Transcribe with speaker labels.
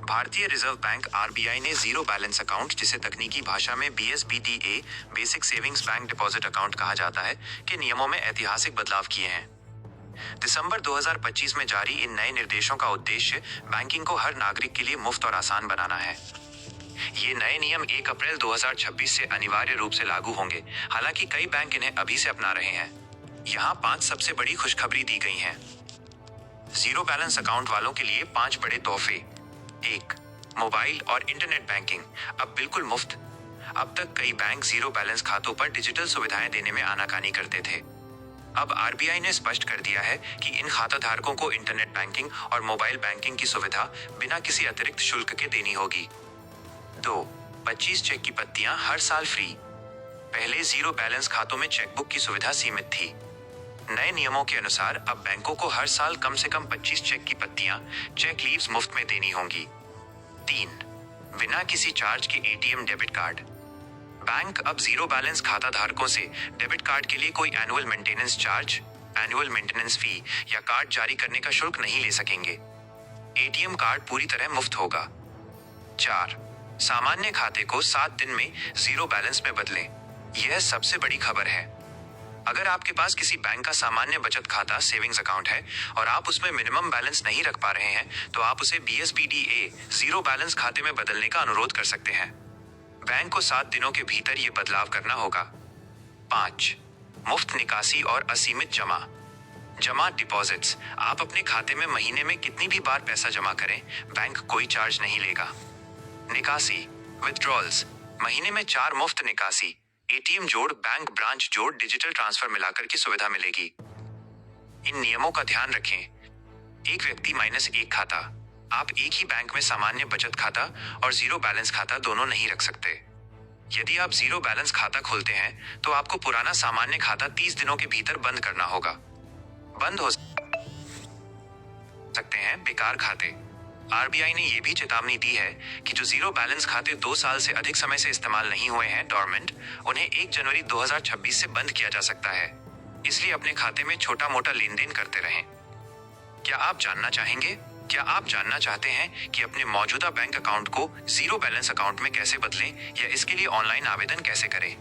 Speaker 1: भारतीय reserve bank RBI ने zero balance account, जिसे तकनीकी भाषा में BSBDA basic savings bank deposit account कहा जाता है, के नियमों में ऐतिहासिक बदलाव किए हैं। दिसंबर 2025 में जारी इन नए निर्देशों का उद्देश्य बैंकिंग को हर नागरिक के लिए मुफ्त और आसान बनाना है। ये नए नियम 1 अप्रैल 2026 से अनिवार्य रूप से लागू होंगे, हालांकि कई बैंक इन्हें अभी से अपना रहे हैं। यहाँ 5 सबसे बड़ी खुशखबरी दी गई हैं। जीरो बैलेंस अकाउंट वालों के लिए 5 बड़े तोहफे। 1. मोबाइल और इंटरनेट बैंकिंग अब बिल्कुल मुफ्त। अब तक कई बैंक जीरो बैलेंस खातों पर डिजिटल सुविधाएं देने में आनाकानी करते थे। अब आरबीआई ने स्पष्ट कर दिया है कि इन खाता धारकों को इंटरनेट बैंकिंग और मोबाइल बैंकिंग की सुविधा बिना किसी अतिरिक्त शुल्क के देनी होगी। 2. 25 चेक की पत्तियां हर साल फ्री। पहले जीरो बैलेंस खातों में चेकबुक की सुविधा सीमित थी। नए नियमों के अनुसार अब बैंकों को हर साल कम से कम 25 चेक की पत्तियां, चेक लीव्स मुफ्त में देनी होंगी। 3. बिना किसी चार्ज के एटीएम डेबिट कार्ड। बैंक अब जीरो बैलेंस खाता धारकों से डेबिट कार्ड के लिए कोई annual maintenance charge, annual maintenance fee या कार्ड जारी करने का शुल्क नहीं ले सकेंगे। एटीएम कार्ड पूरी तरह मुफ्त होगा। 4. सामान्य खाते को 7 दिन में जीरो बैलेंस में बदलें। यह सबसे बड़ी खबर है। अगर आपके पास किसी बैंक का सामान्य बचत खाता सेविंग्स अकाउंट है और आप उसमें मिनिमम बैलेंस नहीं रख पा रहे हैं, तो आप उसे बीएसबीडीए जीरो बैलेंस खाते में बदलने का अनुरोध कर सकते हैं। बैंक को 7 दिनों के भीतर ये बदलाव करना होगा। 5. मुफ्त निकासी और असीमित जमा डिपॉजिट्स। आप अपने खाते में महीने में कितनी भी बार पैसा जमा करें, बैंक कोई चार्ज नहीं लेगा। निकासी विथड्रॉल्स, महीने में 4 मुफ्त निकासी, एटीएम जोड़, बैंक ब्रांच जोड़, डिजिटल ट्रांसफर मिलाकर की सुविधा मिलेगी। इन नियमों का ध्यान रखें। एक व्यक्ति -1 खाता। आप एक ही बैंक में सामान्य बचत खाता और जीरो बैलेंस खाता दोनों नहीं रख सकते। यदि आप जीरो बैलेंस खाता खोलते हैं, तो आपको पुराना सामान्य खाता 30 दिनों के भीतर बंद करना होगा। बंद हो सकते हैं बेकार खाते। आरबीआई ने यह भी चेतावनी दी है कि जो जीरो बैलेंस खाते 2 साल से अधिक समय से इस्तेमाल नहीं हुए हैं, डॉर्मेंट, उन्हें 1 जनवरी 2026 से बंद किया जा सकता है। इसलिए अपने खाते में छोटा मोटा लेन देन करते रहें। क्या आप जानना चाहते हैं कि अपने मौजूदा बैंक अकाउंट को जीरो बैलेंस अकाउंट में कैसे बदलें या इसके लिए ऑनलाइन आवेदन कैसे करें?